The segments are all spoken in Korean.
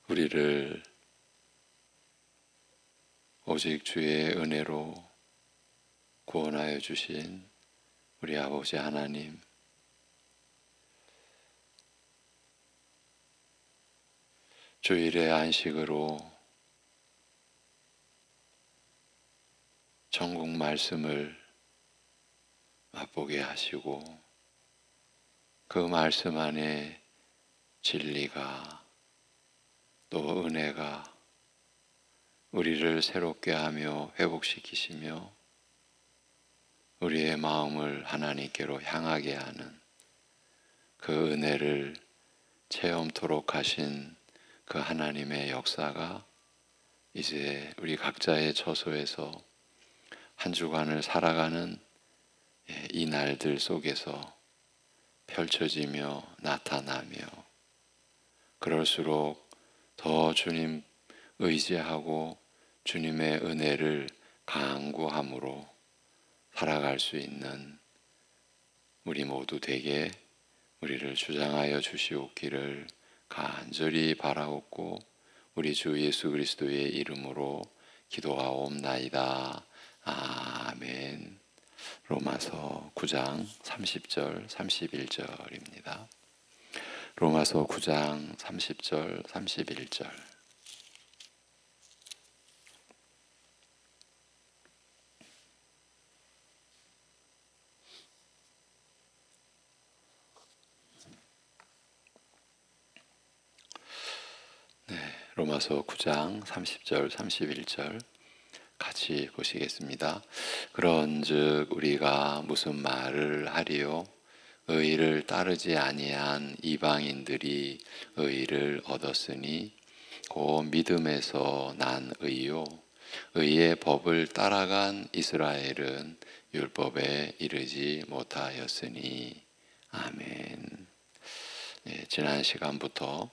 우리를 오직 주의 은혜로 구원하여 주신 우리 아버지 하나님, 주일의 안식으로 천국 말씀을 맛보게 하시고 그 말씀 안에 진리가 또 은혜가 우리를 새롭게 하며 회복시키시며 우리의 마음을 하나님께로 향하게 하는 그 은혜를 체험토록 하신 그 하나님의 역사가 이제 우리 각자의 처소에서 한 주간을 살아가는 이 날들 속에서 펼쳐지며 나타나며 그럴수록 더 주님 의지하고 주님의 은혜를 간구함으로 살아갈 수 있는 우리 모두 되게 우리를 주장하여 주시옵기를 간절히 바라옵고 우리 주 예수 그리스도의 이름으로 기도하옵나이다. 아멘. 로마서 9장 30절 31절입니다. 로마서 9장 30절 31절. 로마서 9장 30절 31절 같이 보시겠습니다. 그런즉 우리가 무슨 말을 하리요? 의를 따르지 아니한 이방인들이 의를 얻었으니 곧 믿음에서 난 의요. 의의 법을 따라간 이스라엘은 율법에 이르지 못하였으니. 아멘. 지난 시간부터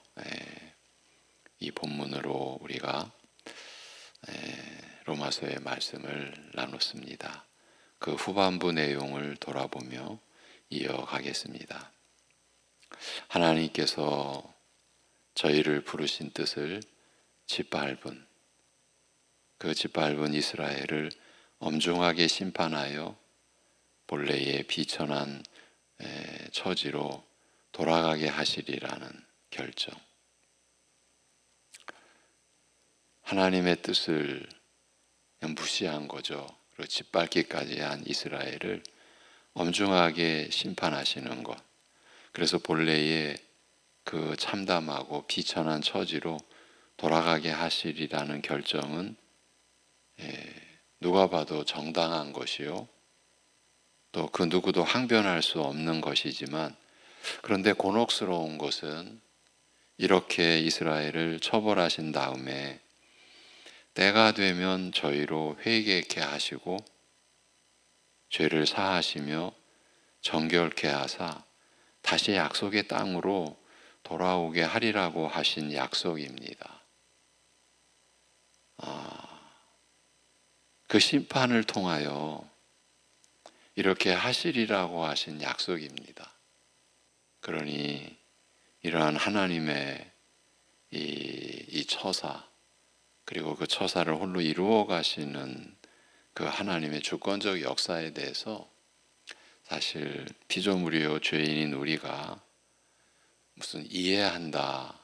이 본문으로 우리가 로마서의 말씀을 나눴습니다. 그 후반부 내용을 돌아보며 이어가겠습니다. 하나님께서 저희를 부르신 뜻을 짓밟은 그 짓밟은 이스라엘을 엄중하게 심판하여 본래의 비천한 처지로 돌아가게 하시리라는 결정. 하나님의 뜻을 그냥 무시한 거죠. 그리고 짓밟기까지 한 이스라엘을 엄중하게 심판하시는 것. 그래서 본래의 그 참담하고 비천한 처지로 돌아가게 하시리라는 결정은 누가 봐도 정당한 것이요. 또 그 누구도 항변할 수 없는 것이지만 그런데 곤혹스러운 것은 이렇게 이스라엘을 처벌하신 다음에 때가 되면 저희로 회개케 하시고 죄를 사하시며 정결케 하사 다시 약속의 땅으로 돌아오게 하리라고 하신 약속입니다. 그 심판을 통하여 이렇게 하시리라고 하신 약속입니다. 그러니 이러한 하나님의 이 처사 그리고 그 처사를 홀로 이루어 가시는 그 하나님의 주권적 역사에 대해서 사실 피조물이요 죄인인 우리가 무슨 이해한다,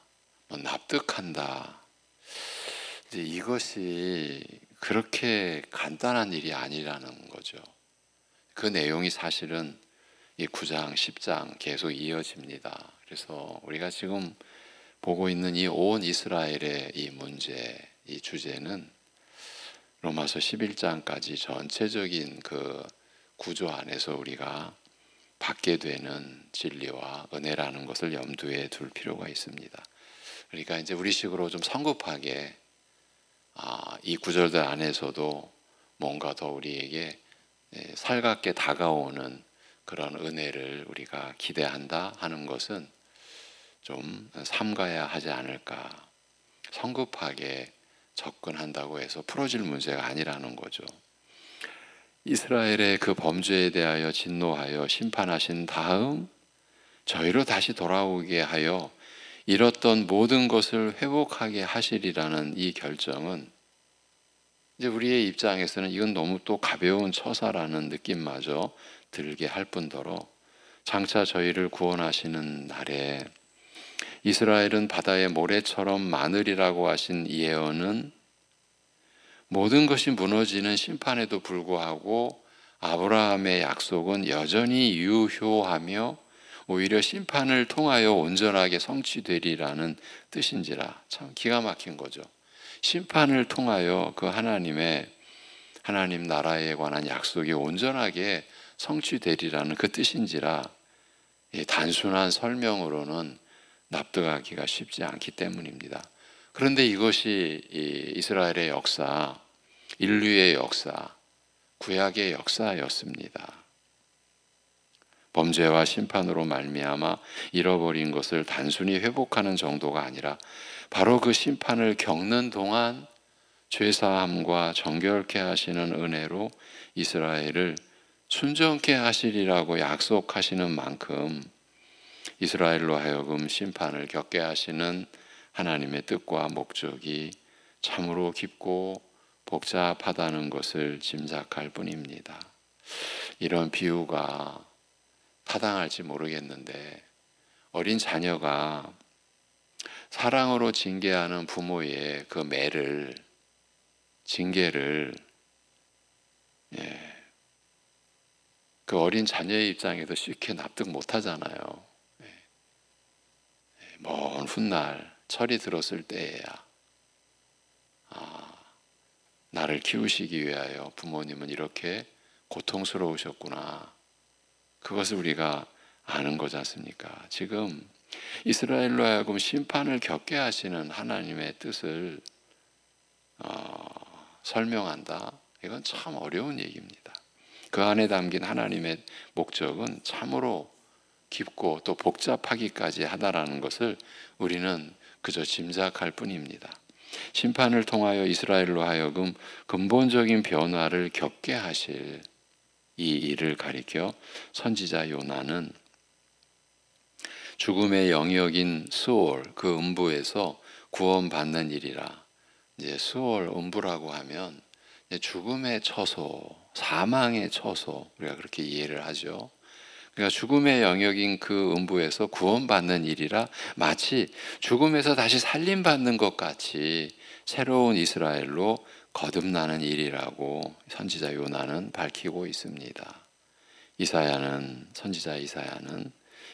납득한다, 이제 이것이 그렇게 간단한 일이 아니라는 거죠. 그 내용이 사실은 이 9장, 10장 계속 이어집니다. 그래서 우리가 지금 보고 있는 이 온 이스라엘의 이 문제, 이 주제는 로마서 11장까지 전체적인 그 구조 안에서 우리가 받게 되는 진리와 은혜라는 것을 염두에 둘 필요가 있습니다. 그러니까 이제 우리식으로 좀 성급하게 이 구절들 안에서도 뭔가 더 우리에게 살갑게 다가오는 그런 은혜를 우리가 기대한다 하는 것은 좀 삼가야 하지 않을까. 성급하게 접근한다고 해서 풀어질 문제가 아니라는 거죠. 이스라엘의 그 범죄에 대하여 진노하여 심판하신 다음 저희로 다시 돌아오게 하여 잃었던 모든 것을 회복하게 하시리라는 이 결정은 이제 우리의 입장에서는 이건 너무 또 가벼운 처사라는 느낌마저 들게 할 뿐더러 장차 저희를 구원하시는 날에 이스라엘은 바다의 모래처럼 많으리라고 하신 이 예언은 모든 것이 무너지는 심판에도 불구하고 아브라함의 약속은 여전히 유효하며 오히려 심판을 통하여 온전하게 성취되리라는 뜻인지라. 참 기가 막힌 거죠. 심판을 통하여 그 하나님 나라에 관한 약속이 온전하게 성취되리라는 그 뜻인지라. 단순한 설명으로는 납득하기가 쉽지 않기 때문입니다. 그런데 이것이 이스라엘의 역사, 인류의 역사, 구약의 역사였습니다. 범죄와 심판으로 말미암아 잃어버린 것을 단순히 회복하는 정도가 아니라 바로 그 심판을 겪는 동안 죄사함과 정결케 하시는 은혜로 이스라엘을 순정케 하시리라고 약속하시는 만큼 이스라엘로 하여금 심판을 겪게 하시는 하나님의 뜻과 목적이 참으로 깊고 복잡하다는 것을 짐작할 뿐입니다. 이런 비유가 타당할지 모르겠는데 어린 자녀가 사랑으로 징계하는 부모의 그 징계를 그 어린 자녀의 입장에서 쉽게 납득 못 하잖아요. 먼 훗날 철이 들었을 때에야 나를 키우시기 위하여 부모님은 이렇게 고통스러우셨구나. 그것을 우리가 아는 거지 않습니까? 지금 이스라엘로 하여금 심판을 겪게 하시는 하나님의 뜻을 설명한다. 이건 참 어려운 얘기입니다. 그 안에 담긴 하나님의 목적은 참으로 깊고 또 복잡하기까지 하다라는 것을 우리는 그저 짐작할 뿐입니다. 심판을 통하여 이스라엘로 하여금 근본적인 변화를 겪게 하실 이 일을 가리켜 선지자 요나는 죽음의 영역인 스올 그 음부에서 구원받는 일이라. 이제 스올 음부라고 하면 죽음의 처소, 사망의 처소, 우리가 그렇게 이해를 하죠. 그러니까 죽음의 영역인 그 음부에서 구원받는 일이라 마치 죽음에서 다시 살림받는 것 같이 새로운 이스라엘로 거듭나는 일이라고 선지자 요나는 밝히고 있습니다. 선지자 이사야는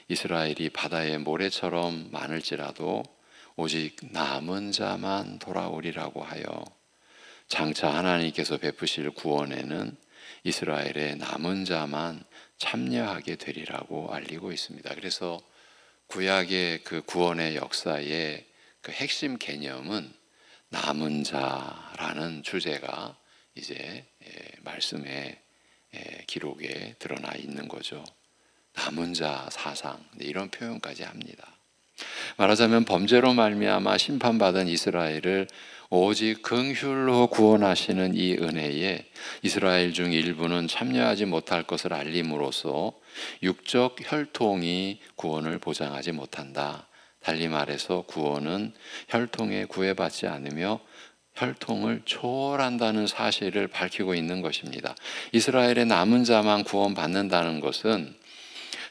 이스라엘이 바다의 모래처럼 많을지라도 오직 남은 자만 돌아오리라고 하여 장차 하나님께서 베푸실 구원에는 이스라엘의 남은 자만 참여하게 되리라고 알리고 있습니다. 그래서 구약의 그 구원의 역사의 그 핵심 개념은 남은 자라는 주제가 이제 말씀의 기록에 드러나 있는 거죠. 남은 자 사상 이런 표현까지 합니다. 말하자면 범죄로 말미암아 심판받은 이스라엘을 오직 긍휼로 구원하시는 이 은혜에 이스라엘 중 일부는 참여하지 못할 것을 알림으로써 육적 혈통이 구원을 보장하지 못한다. 달리 말해서 구원은 혈통에 구애받지 않으며 혈통을 초월한다는 사실을 밝히고 있는 것입니다. 이스라엘의 남은 자만 구원받는다는 것은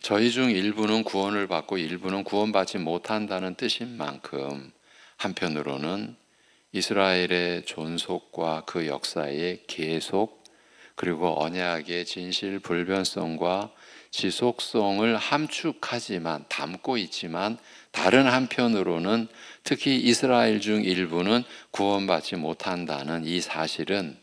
저희 중 일부는 구원을 받고 일부는 구원받지 못한다는 뜻인 만큼 한편으로는 이스라엘의 존속과 그 역사의 계속 그리고 언약의 진실 불변성과 지속성을 함축하지만 담고 있지만 다른 한편으로는 특히 이스라엘 중 일부는 구원받지 못한다는 이 사실은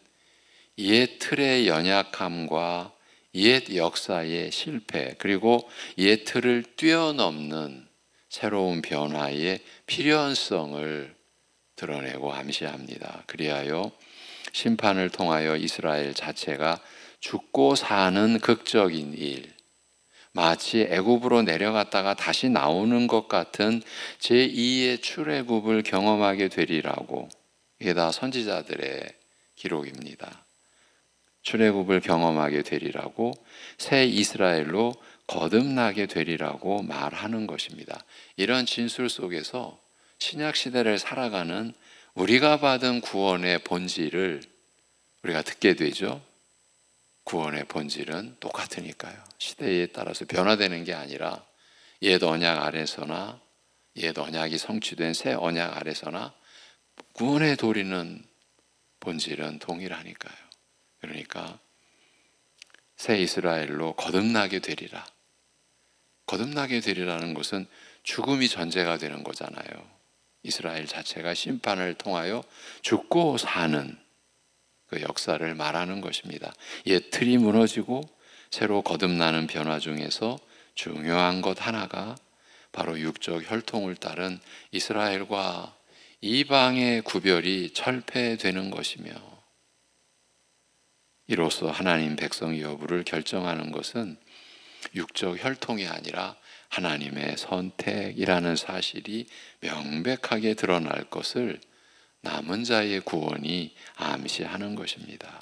옛 틀의 연약함과 옛 역사의 실패 그리고 옛 틀을 뛰어넘는 새로운 변화의 필요성을 드러내고 암시합니다. 그리하여 심판을 통하여 이스라엘 자체가 죽고 사는 극적인 일, 마치 애굽으로 내려갔다가 다시 나오는 것 같은 제2의 출애굽을 경험하게 되리라고. 이게 다 선지자들의 기록입니다. 출애굽을 경험하게 되리라고, 새 이스라엘로 거듭나게 되리라고 말하는 것입니다. 이런 진술 속에서 신약 시대를 살아가는 우리가 받은 구원의 본질을 우리가 듣게 되죠. 구원의 본질은 똑같으니까요. 시대에 따라서 변화되는 게 아니라 옛 언약 아래서나 옛 언약이 성취된 새 언약 아래서나 구원의 도리는 본질은 동일하니까요. 그러니까 새 이스라엘로 거듭나게 되리라. 거듭나게 되리라는 것은 죽음이 전제가 되는 거잖아요. 이스라엘 자체가 심판을 통하여 죽고 사는 그 역사를 말하는 것입니다. 옛 틀이 무너지고 새로 거듭나는 변화 중에서 중요한 것 하나가 바로 육적 혈통을 따른 이스라엘과 이방의 구별이 철폐되는 것이며, 이로써 하나님 백성 여부를 결정하는 것은 육적 혈통이 아니라 하나님의 선택이라는 사실이 명백하게 드러날 것을 남은 자의 구원이 암시하는 것입니다.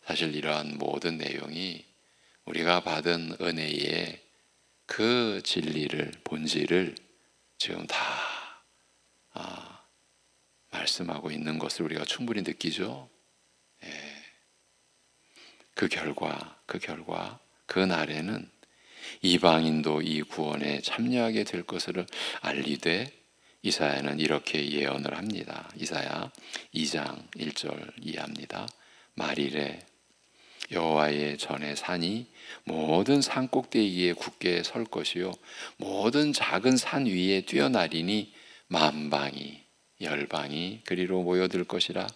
사실 이러한 모든 내용이 우리가 받은 은혜의 그 진리를, 본질을 지금 다 말씀하고 있는 것을 우리가 충분히 느끼죠. 그 결과 그 날에는 이방인도 이 구원에 참여하게 될 것을 알리되 이사야는 이렇게 예언을 합니다. 이사야 2장 1절 이해합니다. 말이래 여호와의 전에 산이 모든 산 꼭대기에 굳게 설 것이요 모든 작은 산 위에 뛰어나리니 만방이 열방이 그리로 모여들 것이라.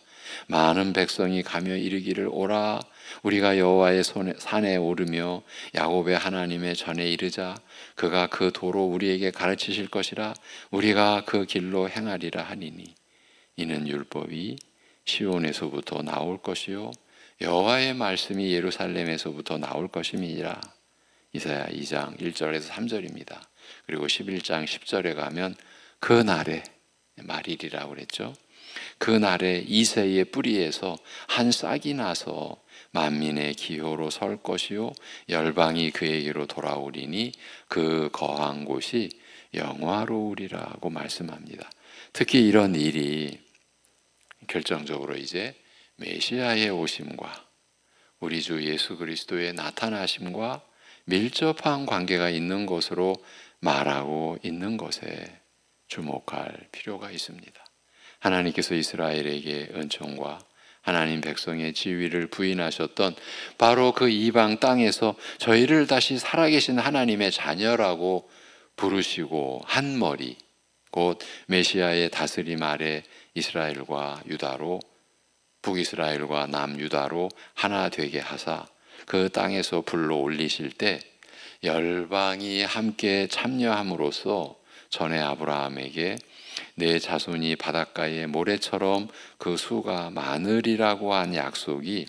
많은 백성이 가며 이르기를 오라 우리가 여호와의 산에 오르며 야곱의 하나님의 전에 이르자. 그가 그 도로 우리에게 가르치실 것이라. 우리가 그 길로 행하리라 하니니 이는 율법이 시온에서부터 나올 것이요 여호와의 말씀이 예루살렘에서부터 나올 것임이니라. 이사야 2장 1절에서 3절입니다. 그리고 11장 10절에 가면 그 날에 말일이라고 그랬죠. 그 날에 이새의 뿌리에서 한 싹이 나서 만민의 기호로 설 것이요 열방이 그에게로 돌아오리니 그 거한 곳이 영화로우리라고 말씀합니다. 특히 이런 일이 결정적으로 이제 메시아의 오심과 우리 주 예수 그리스도의 나타나심과 밀접한 관계가 있는 것으로 말하고 있는 것에 주목할 필요가 있습니다. 하나님께서 이스라엘에게 은총과 하나님 백성의 지위를 부인하셨던 바로 그 이방 땅에서 저희를 다시 살아계신 하나님의 자녀라고 부르시고 한 머리, 곧 메시아의 다스림 아래 이스라엘과 유다로, 북이스라엘과 남유다로 하나 되게 하사 그 땅에서 불러 올리실 때 열방이 함께 참여함으로써 전에 아브라함에게 내 자손이 바닷가의 모래처럼 그 수가 많으리라고 한 약속이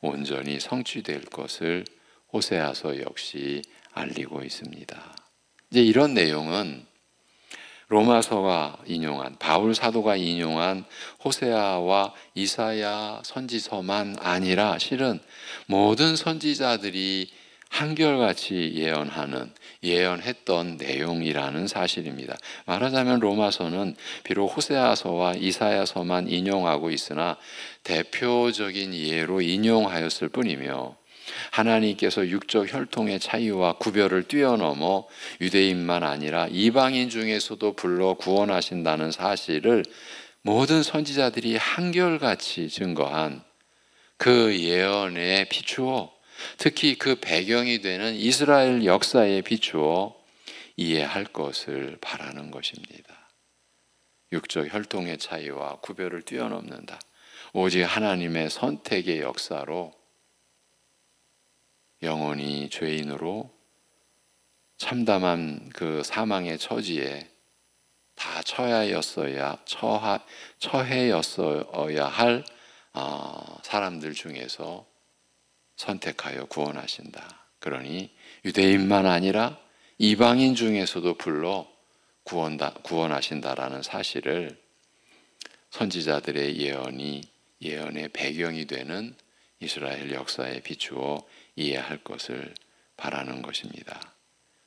온전히 성취될 것을 호세아서 역시 알리고 있습니다. 이제 이런 내용은 로마서가 인용한, 바울 사도가 인용한 호세아와 이사야 선지서만 아니라 실은 모든 선지자들이 한결같이 예언했던 내용이라는 사실입니다. 말하자면 로마서는 비록 호세아서와 이사야서만 인용하고 있으나 대표적인 예로 인용하였을 뿐이며 하나님께서 육적 혈통의 차이와 구별을 뛰어넘어 유대인만 아니라 이방인 중에서도 불러 구원하신다는 사실을 모든 선지자들이 한결같이 증거한 그 예언에 비추어, 특히 그 배경이 되는 이스라엘 역사에 비추어 이해할 것을 바라는 것입니다. 육적 혈통의 차이와 구별을 뛰어넘는다. 오직 하나님의 선택의 역사로 영원히 죄인으로 참담한 그 사망의 처지에 다 처해였어야 할 사람들 중에서 선택하여 구원하신다. 그러니 유대인만 아니라 이방인 중에서도 불러 구원하신다라는 사실을 선지자들의 예언의 배경이 되는 이스라엘 역사에 비추어 이해할 것을 바라는 것입니다.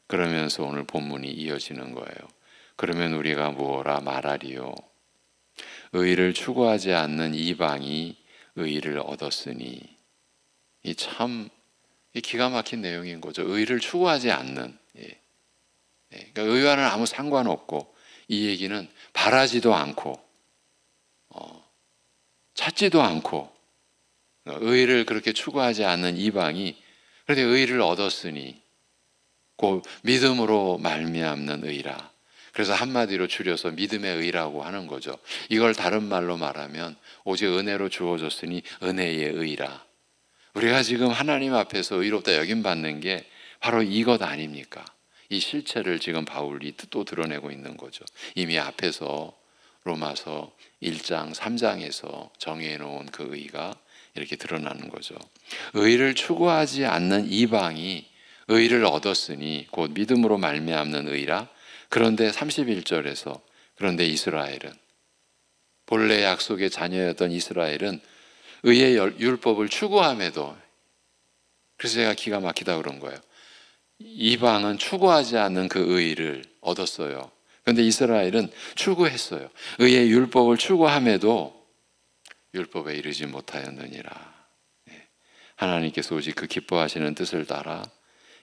그러면서 오늘 본문이 이어지는 거예요. 그러면 우리가 무엇라 말하리요? 의를 추구하지 않는 이방이 의를 얻었으니. 이 참 기가 막힌 내용인 거죠. 의를 추구하지 않는. 그러니까 의와는 아무 상관없고, 이 얘기는 바라지도 않고 찾지도 않고, 의를 그렇게 추구하지 않는 이방이 그런데 의를 얻었으니 곧 믿음으로 말미암는 의라. 그래서 한마디로 줄여서 믿음의 의라고 하는 거죠. 이걸 다른 말로 말하면 오직 은혜로 주어졌으니 은혜의 의라. 우리가 지금 하나님 앞에서 의롭다 여김받는 게 바로 이것 아닙니까? 이 실체를 지금 바울이 또 드러내고 있는 거죠. 이미 앞에서 로마서 1장 3장에서 정의해 놓은 그 의가 이렇게 드러나는 거죠. 의를 추구하지 않는 이방이 의를 얻었으니 곧 믿음으로 말미암는 의라. 그런데 31절에서 그런데 이스라엘은, 본래 약속의 자녀였던 이스라엘은 의의 율법을 추구함에도, 그래서 제가 기가 막히다 그런 거예요. 이방은 추구하지 않는 그 의를 얻었어요. 그런데 이스라엘은 추구했어요. 의의 율법을 추구함에도 율법에 이르지 못하였느니라. 하나님께서 오직 그 기뻐하시는 뜻을 따라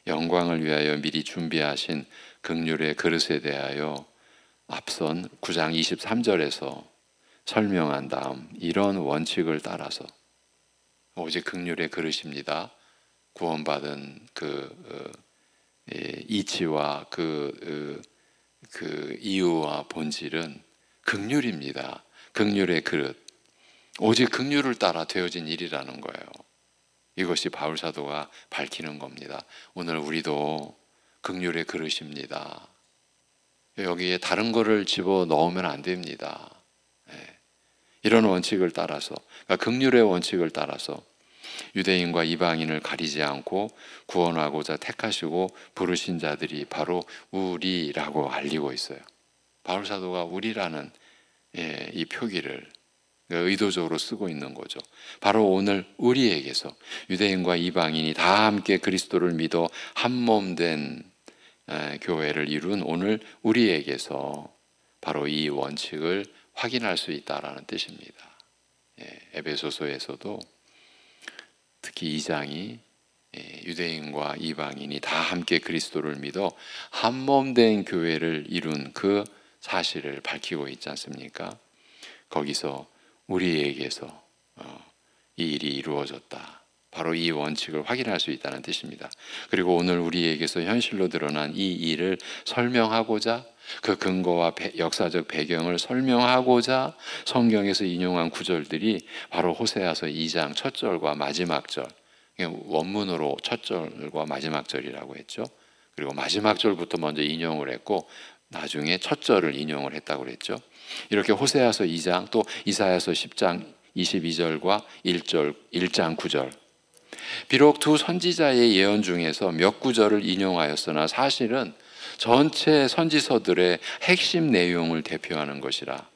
영광을 위하여 미리 준비하신 긍휼의 그릇에 대하여 앞선 9장 23절에서 설명한 다음 이런 원칙을 따라서 오직 긍휼의 그릇입니다. 구원받은 그 이치와 그 이유와 본질은 긍휼입니다. 긍휼의 그릇, 오직 긍휼을 따라 되어진 일이라는 거예요. 이것이 바울 사도가 밝히는 겁니다. 오늘 우리도 긍휼의 그릇입니다. 여기에 다른 거를 집어 넣으면 안 됩니다. 이런 원칙을 따라서, 그러니까 긍휼의 원칙을 따라서 유대인과 이방인을 가리지 않고 구원하고자 택하시고 부르신 자들이 바로 우리라고 알리고 있어요. 바울 사도가 우리라는 이 표기를 의도적으로 쓰고 있는 거죠. 바로 오늘 우리에게서 유대인과 이방인이 다 함께 그리스도를 믿어 한 몸 된 교회를 이룬 오늘 우리에게서 바로 이 원칙을 확인할 수 있다라는 뜻입니다. 에베소서에서도 특히 2장이 유대인과 이방인이 다 함께 그리스도를 믿어 한 몸 된 교회를 이룬 그 사실을 밝히고 있지 않습니까? 거기서 우리에게서 이 일이 이루어졌다. 바로 이 원칙을 확인할 수 있다는 뜻입니다. 그리고 오늘 우리에게서 현실로 드러난 이 일을 설명하고자, 그 근거와 역사적 배경을 설명하고자 성경에서 인용한 구절들이 바로 호세아서 2장 첫 절과 마지막 절, 원문으로 첫 절과 마지막 절이라고 했죠. 그리고 마지막 절부터 먼저 인용을 했고 나중에 첫 절을 인용을 했다고 그랬죠. 이렇게 호세아서 2장 또 이사야서 10장 22절과 1장 9절, 비록 두 선지자의 예언 중에서 몇 구절을 인용하였으나 사실은 전체 선지서들의 핵심 내용을 대표하는 것이라.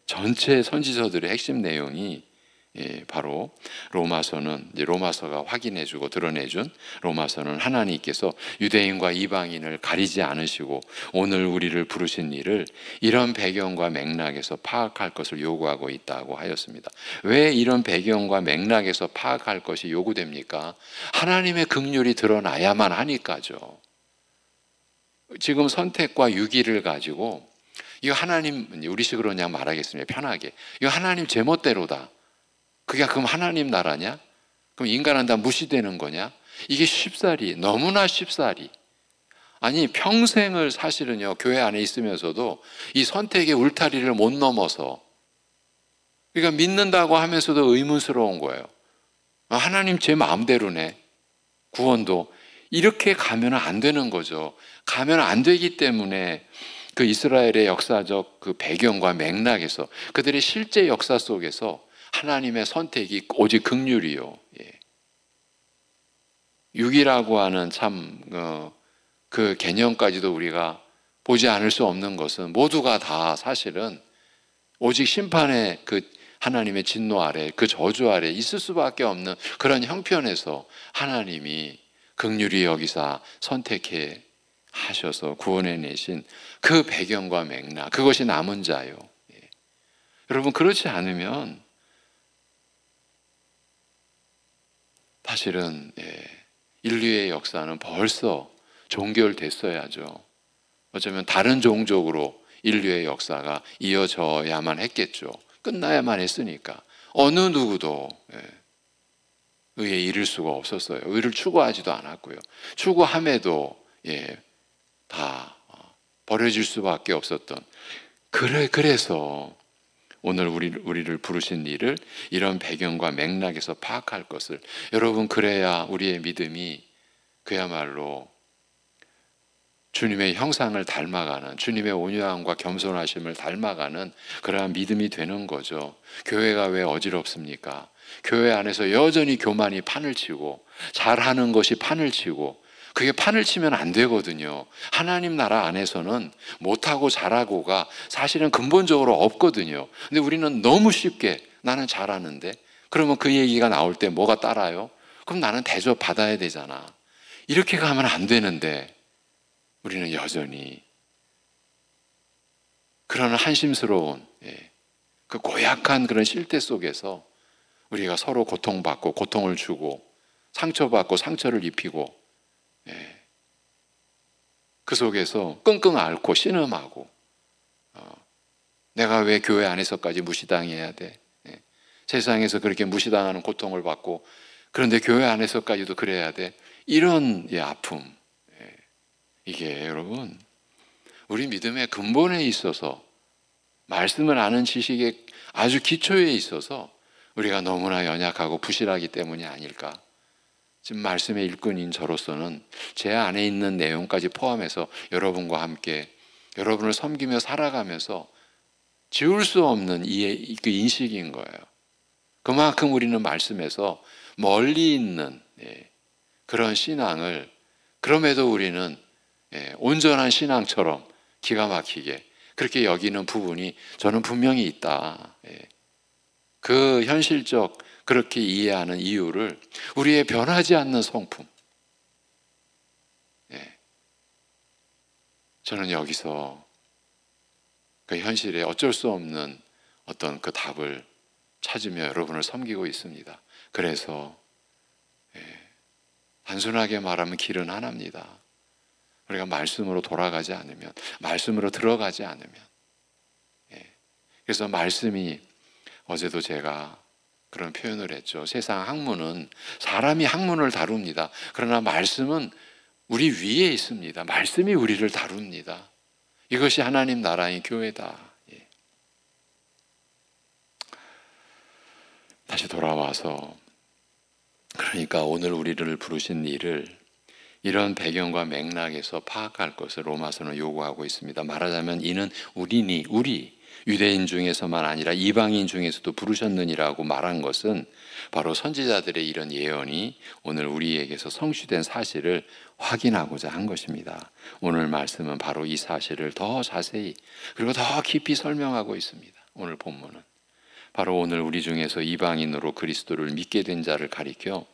전체 선지서들의 핵심 내용이 바로 로마서는, 로마서가 확인해주고 드러내준 로마서는 하나님께서 유대인과 이방인을 가리지 않으시고 오늘 우리를 부르신 일을 이런 배경과 맥락에서 파악할 것을 요구하고 있다고 하였습니다. 왜 이런 배경과 맥락에서 파악할 것이 요구됩니까? 하나님의 긍휼이 드러나야만 하니까죠. 지금 선택과 유기를 가지고 이거 하나님, 우리식으로 그냥 말하겠습니다. 편하게. 이거 하나님 제멋대로다. 그게 그럼 하나님 나라냐? 그럼 인간은 다 무시되는 거냐? 이게 쉽사리, 너무나 쉽사리. 아니 평생을 사실은요 교회 안에 있으면서도 이 선택의 울타리를 못 넘어서, 그러니까 믿는다고 하면서도 의문스러운 거예요. 하나님 제 마음대로네. 구원도 이렇게 가면 안 되는 거죠. 가면 안 되기 때문에 그 이스라엘의 역사적 그 배경과 맥락에서 그들의 실제 역사 속에서 하나님의 선택이 오직 긍휼이요. 육이라고 하는 참 그 개념까지도 우리가 보지 않을 수 없는 것은 모두가 다 사실은 오직 심판의 그 하나님의 진노 아래, 그 저주 아래 있을 수밖에 없는 그런 형편에서 하나님이 긍휼히 여기사 선택해 하셔서 구원해 내신 그 배경과 맥락, 그것이 남은 자요. 여러분, 그렇지 않으면 사실은 인류의 역사는 벌써 종결됐어야죠. 어쩌면 다른 종족으로 인류의 역사가 이어져야만 했겠죠. 끝나야만 했으니까 어느 누구도 의에 이를 수가 없었어요. 의를 추구하지도 않았고요. 추구함에도 다 버려질 수밖에 없었던. 그래서 오늘 우리를 부르신 일을 이런 배경과 맥락에서 파악할 것을, 여러분, 그래야 우리의 믿음이 그야말로 주님의 형상을 닮아가는, 주님의 온유함과 겸손하심을 닮아가는 그러한 믿음이 되는 거죠. 교회가 왜 어지럽습니까? 교회 안에서 여전히 교만이 판을 치고, 잘하는 것이 판을 치고, 그게 판을 치면 안 되거든요. 하나님 나라 안에서는 못하고 잘하고가 사실은 근본적으로 없거든요. 근데 우리는 너무 쉽게 나는 잘하는데, 그러면 그 얘기가 나올 때 뭐가 따라요? 그럼 나는 대접 받아야 되잖아. 이렇게 가면 안 되는데 우리는 여전히 그런 한심스러운 그 고약한 그런 실태 속에서 우리가 서로 고통받고 고통을 주고 상처받고 상처를 입히고 그 속에서 끙끙 앓고 신음하고 내가 왜 교회 안에서까지 무시당해야 돼? 세상에서 그렇게 무시당하는 고통을 받고 그런데 교회 안에서까지도 그래야 돼? 이런 아픔, 이게 여러분 우리 믿음의 근본에 있어서, 말씀을 아는 지식의 아주 기초에 있어서 우리가 너무나 연약하고 부실하기 때문이 아닐까. 지금 말씀의 일꾼인 저로서는 제 안에 있는 내용까지 포함해서 여러분과 함께 여러분을 섬기며 살아가면서 지울 수 없는 그 인식인 거예요. 그만큼 우리는 말씀에서 멀리 있는 그런 신앙을, 그럼에도 우리는 온전한 신앙처럼 기가 막히게 그렇게 여기는 부분이 저는 분명히 있다. 그 현실적 그렇게 이해하는 이유를 우리의 변하지 않는 성품, 저는 여기서 그 현실에 어쩔 수 없는 어떤 그 답을 찾으며 여러분을 섬기고 있습니다. 그래서 단순하게 말하면 길은 하나입니다. 우리가 말씀으로 돌아가지 않으면, 말씀으로 들어가지 않으면. 그래서 말씀이, 어제도 제가 그런 표현을 했죠. 세상 학문은 사람이 학문을 다룹니다. 그러나 말씀은 우리 위에 있습니다. 말씀이 우리를 다룹니다. 이것이 하나님 나라의 교회다. 다시 돌아와서, 그러니까 오늘 우리를 부르신 일을 이런 배경과 맥락에서 파악할 것을 로마서는 요구하고 있습니다. 말하자면 이는 우리 유대인 중에서만 아니라 이방인 중에서도 부르셨느니라고 말한 것은 바로 선지자들의 이런 예언이 오늘 우리에게서 성취된 사실을 확인하고자 한 것입니다. 오늘 말씀은 바로 이 사실을 더 자세히 그리고 더 깊이 설명하고 있습니다. 오늘 본문은 바로 오늘 우리 중에서 이방인으로 그리스도를 믿게 된 자를 가리켜,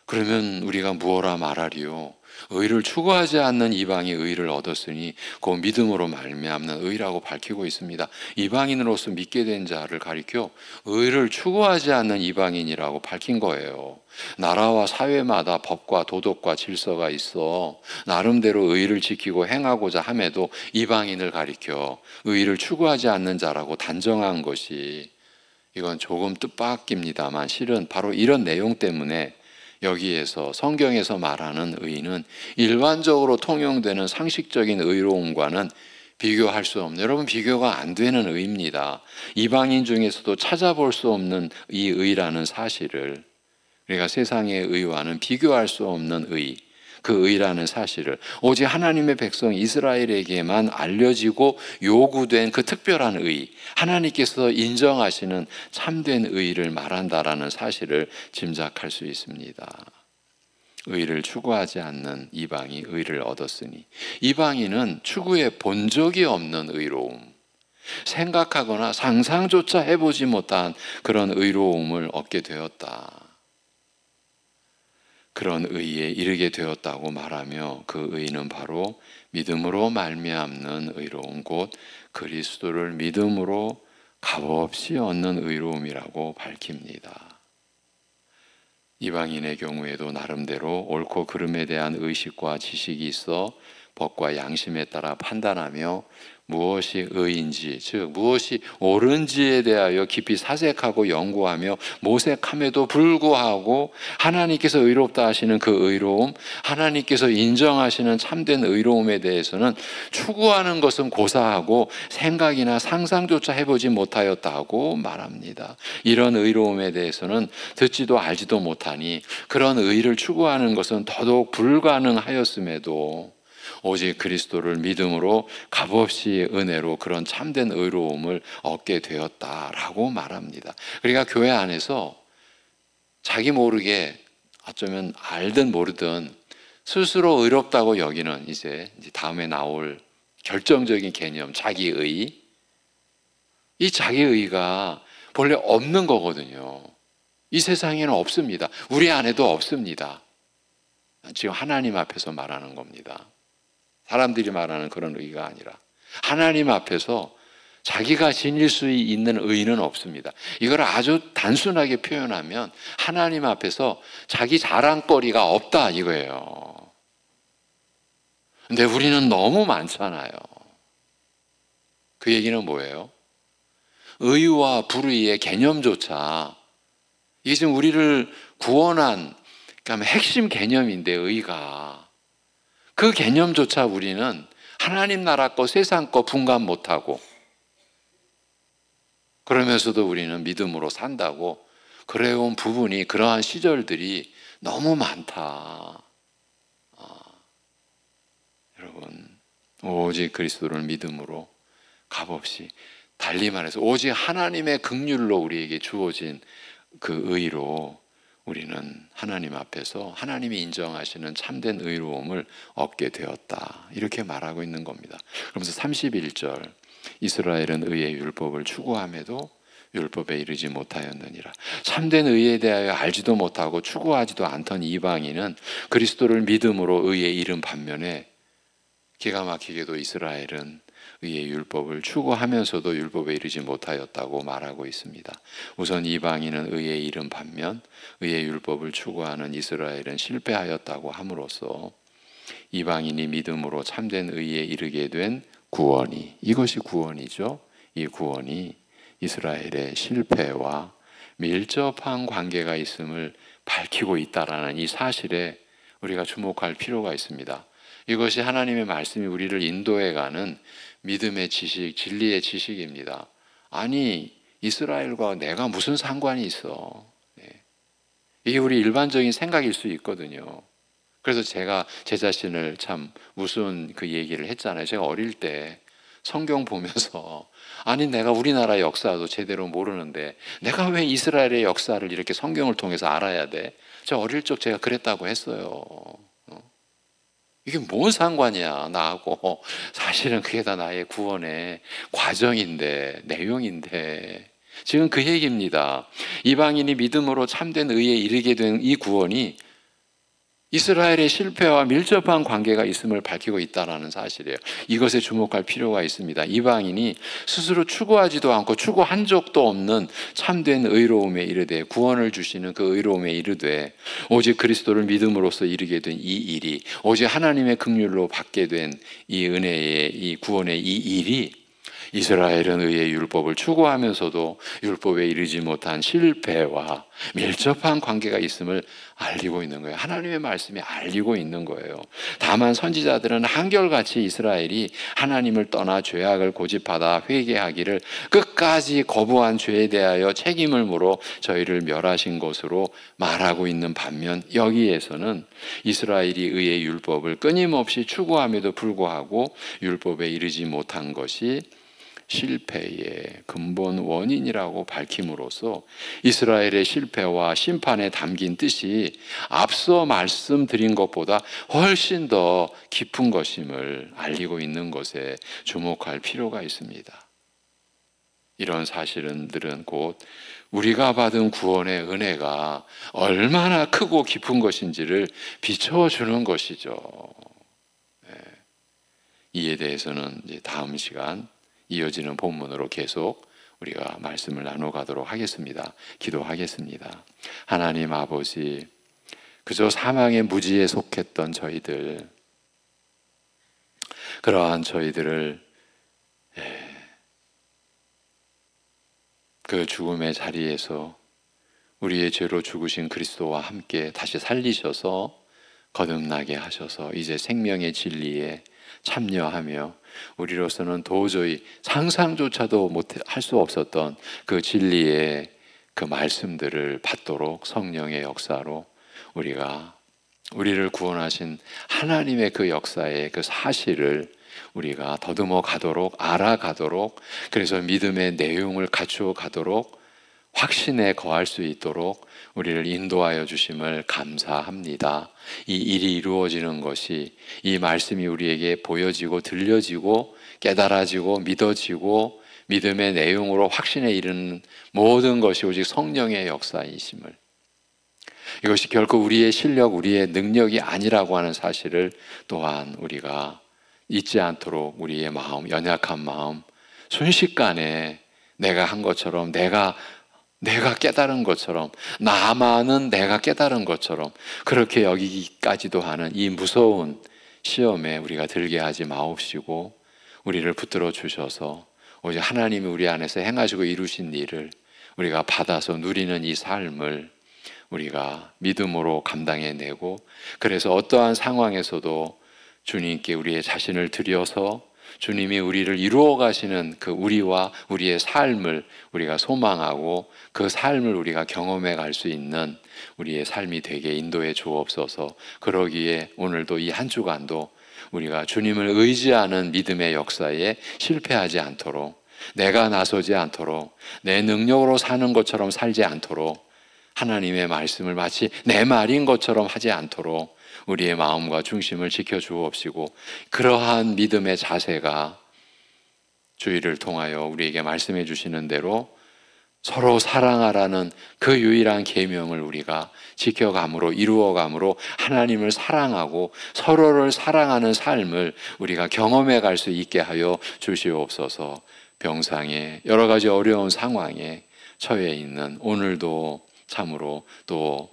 그러면 우리가 무엇라 말하리요? 의를 추구하지 않는 이방이 의를 얻었으니 그 믿음으로 말미암는 의라고 밝히고 있습니다. 이방인으로서 믿게 된 자를 가리켜 의를 추구하지 않는 이방인이라고 밝힌 거예요. 나라와 사회마다 법과 도덕과 질서가 있어 나름대로 의를 지키고 행하고자 함에도 이방인을 가리켜 의를 추구하지 않는 자라고 단정한 것이, 이건 조금 뜻밖입니다만 실은 바로 이런 내용 때문에 여기에서 성경에서 말하는 의는 일반적으로 통용되는 상식적인 의로움과는 비교할 수 없는, 여러분 비교가 안 되는 의입니다. 이방인 중에서도 찾아볼 수 없는 이 의라는 사실을, 우리가 세상의 의와는 비교할 수 없는 의, 그 의라는 사실을 오직 하나님의 백성 이스라엘에게만 알려지고 요구된 그 특별한 의, 하나님께서 인정하시는 참된 의를 말한다라는 사실을 짐작할 수 있습니다. 의를 추구하지 않는 이방이 의를 얻었으니, 이방인은 추구해 본 적이 없는 의로움, 생각하거나 상상조차 해보지 못한 그런 의로움을 얻게 되었다. 그런 의에 이르게 되었다고 말하며 그 의는 바로 믿음으로 말미암는 의로움, 곧 그리스도를 믿음으로 값없이 얻는 의로움이라고 밝힙니다. 이방인의 경우에도 나름대로 옳고 그름에 대한 의식과 지식이 있어 법과 양심에 따라 판단하며 무엇이 의인지, 즉 무엇이 옳은지에 대하여 깊이 사색하고 연구하며 모색함에도 불구하고 하나님께서 의롭다 하시는 그 의로움, 하나님께서 인정하시는 참된 의로움에 대해서는 추구하는 것은 고사하고 생각이나 상상조차 해보지 못하였다고 말합니다. 이런 의로움에 대해서는 듣지도 알지도 못하니 그런 의를 추구하는 것은 더더욱 불가능하였음에도 오직 그리스도를 믿음으로 값없이 은혜로 그런 참된 의로움을 얻게 되었다라고 말합니다. 그러니까 교회 안에서 자기 모르게 어쩌면 알든 모르든 스스로 의롭다고 여기는 이제 다음에 나올 결정적인 개념, 자기의. 이 자기의가 본래 없는 거거든요. 이 세상에는 없습니다. 우리 안에도 없습니다. 지금 하나님 앞에서 말하는 겁니다. 사람들이 말하는 그런 의가 아니라 하나님 앞에서 자기가 지닐 수 있는 의는 없습니다. 이걸 아주 단순하게 표현하면 하나님 앞에서 자기 자랑거리가 없다 이거예요. 근데 우리는 너무 많잖아요. 그 얘기는 뭐예요? 의와 불의의 개념조차, 이게 지금 우리를 구원한 그러니까 핵심 개념인데, 의가 그 개념조차 우리는 하나님 나라 거 세상 거 분간 못하고, 그러면서도 우리는 믿음으로 산다고 그래온 부분이, 그러한 시절들이 너무 많다. 여러분, 오직 그리스도를 믿음으로 값없이, 달리 말해서 오직 하나님의 긍휼로 우리에게 주어진 그 의로 우리는 하나님 앞에서 하나님이 인정하시는 참된 의로움을 얻게 되었다, 이렇게 말하고 있는 겁니다. 그러면서 31절, 이스라엘은 의의 율법을 추구함에도 율법에 이르지 못하였느니라. 참된 의에 대하여 알지도 못하고 추구하지도 않던 이방인은 그리스도를 믿음으로 의에 이른 반면에, 기가 막히게도 이스라엘은 의의 율법을 추구하면서도 율법에 이르지 못하였다고 말하고 있습니다. 우선 이방인은 의에 이른 반면 의의 율법을 추구하는 이스라엘은 실패하였다고 함으로써 이방인이 믿음으로 참된 의에 이르게 된 구원이, 이것이 구원이죠. 이 구원이 이스라엘의 실패와 밀접한 관계가 있음을 밝히고 있다라는 이 사실에 우리가 주목할 필요가 있습니다. 이것이 하나님의 말씀이 우리를 인도해가는 믿음의 지식, 진리의 지식입니다. 아니, 이스라엘과 내가 무슨 상관이 있어? 이게 우리 일반적인 생각일 수 있거든요. 그래서 제가 제 자신을 참 무슨 그 얘기를 했잖아요. 제가 어릴 때 성경 보면서, 아니 내가 우리나라 역사도 제대로 모르는데 내가 왜 이스라엘의 역사를 이렇게 성경을 통해서 알아야 돼? 저 어릴 적 제가 그랬다고 했어요. 이게 뭔 상관이야 나하고. 사실은 그게 다 나의 구원의 과정인데, 내용인데, 지금 그 얘기입니다. 이방인이 믿음으로 참된 의에 이르게 된 이 구원이 이스라엘의 실패와 밀접한 관계가 있음을 밝히고 있다는 사실이에요. 이것에 주목할 필요가 있습니다. 이방인이 스스로 추구하지도 않고 추구한 적도 없는 참된 의로움에 이르되, 구원을 주시는 그 의로움에 이르되, 오직 그리스도를 믿음으로써 이르게 된 이 일이, 오직 하나님의 긍휼로 받게 된 이 은혜의, 이 구원의 이 일이, 이스라엘은 의의 율법을 추구하면서도 율법에 이르지 못한 실패와 밀접한 관계가 있음을 알리고 있는 거예요. 하나님의 말씀이 알리고 있는 거예요. 다만 선지자들은 한결같이 이스라엘이 하나님을 떠나 죄악을 고집하다 회개하기를 끝까지 거부한 죄에 대하여 책임을 물어 저희를 멸하신 것으로 말하고 있는 반면, 여기에서는 이스라엘이 의의 율법을 끊임없이 추구함에도 불구하고 율법에 이르지 못한 것이 실패의 근본 원인이라고 밝힘으로써 이스라엘의 실패와 심판에 담긴 뜻이 앞서 말씀드린 것보다 훨씬 더 깊은 것임을 알리고 있는 것에 주목할 필요가 있습니다. 이런 사실들은 곧 우리가 받은 구원의 은혜가 얼마나 크고 깊은 것인지를 비춰주는 것이죠. 이에 대해서는 이제 다음 시간 이어지는 본문으로 계속 우리가 말씀을 나눠가도록 하겠습니다. 기도하겠습니다. 하나님 아버지, 그저 사망의 무지에 속했던 저희들, 그러한 저희들을 그 죽음의 자리에서 우리의 죄로 죽으신 그리스도와 함께 다시 살리셔서 거듭나게 하셔서 이제 생명의 진리에 참여하며 우리로서는 도저히 상상조차도 할 수 없었던 그 진리의 그 말씀들을 받도록 성령의 역사로 우리를 구원하신 하나님의 그 역사의 그 사실을 우리가 더듬어 가도록, 알아가도록, 그래서 믿음의 내용을 갖추어 가도록, 확신에 거할 수 있도록 우리를 인도하여 주심을 감사합니다. 이 일이 이루어지는 것이, 이 말씀이 우리에게 보여지고 들려지고 깨달아지고 믿어지고 믿음의 내용으로 확신에 이르는 모든 것이 오직 성령의 역사이심을, 이것이 결코 우리의 실력, 우리의 능력이 아니라고 하는 사실을 또한 우리가 잊지 않도록 우리의 마음, 연약한 마음, 순식간에 내가 한 것처럼, 내가 깨달은 것처럼, 나만은 내가 깨달은 것처럼 그렇게 여기기까지도 하는 이 무서운 시험에 우리가 들게 하지 마옵시고, 우리를 붙들어 주셔서 오직 하나님이 우리 안에서 행하시고 이루신 일을 우리가 받아서 누리는 이 삶을 우리가 믿음으로 감당해내고, 그래서 어떠한 상황에서도 주님께 우리의 자신을 드려서 주님이 우리를 이루어 가시는 그 우리와 우리의 삶을 우리가 소망하고 그 삶을 우리가 경험해 갈 수 있는 우리의 삶이 되게 인도해 주옵소서. 그러기에 오늘도 이 한 주간도 우리가 주님을 의지하는 믿음의 역사에 실패하지 않도록, 내가 나서지 않도록, 내 능력으로 사는 것처럼 살지 않도록, 하나님의 말씀을 마치 내 말인 것처럼 하지 않도록 우리의 마음과 중심을 지켜주옵시고, 그러한 믿음의 자세가 주의를 통하여 우리에게 말씀해 주시는 대로 서로 사랑하라는 그 유일한 계명을 우리가 지켜감으로, 이루어감으로 하나님을 사랑하고 서로를 사랑하는 삶을 우리가 경험해 갈 수 있게 하여 주시옵소서. 병상에, 여러 가지 어려운 상황에 처해 있는 오늘도 참으로 또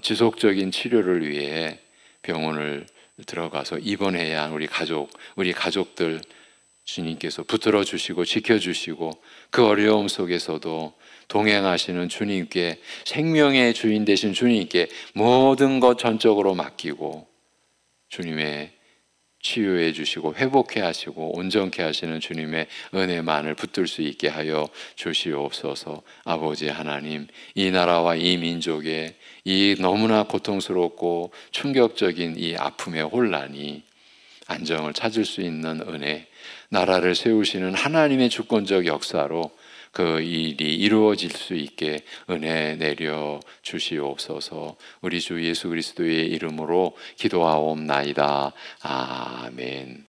지속적인 치료를 위해 병원을 들어가서 입원해야 한 우리 가족들 주님께서 붙들어 주시고 지켜주시고, 그 어려움 속에서도 동행하시는 주님께, 생명의 주인 되신 주님께 모든 것 전적으로 맡기고 주님의 치유해 주시고 회복해 하시고 온전케 하시는 주님의 은혜만을 붙들 수 있게 하여 주시옵소서. 아버지 하나님, 이 나라와 이 민족의 이 너무나 고통스럽고 충격적인 이 아픔의 혼란이 안정을 찾을 수 있는 은혜, 나라를 세우시는 하나님의 주권적 역사로 그 일이 이루어질 수 있게 은혜 내려 주시옵소서. 우리 주 예수 그리스도의 이름으로 기도하옵나이다. 아멘.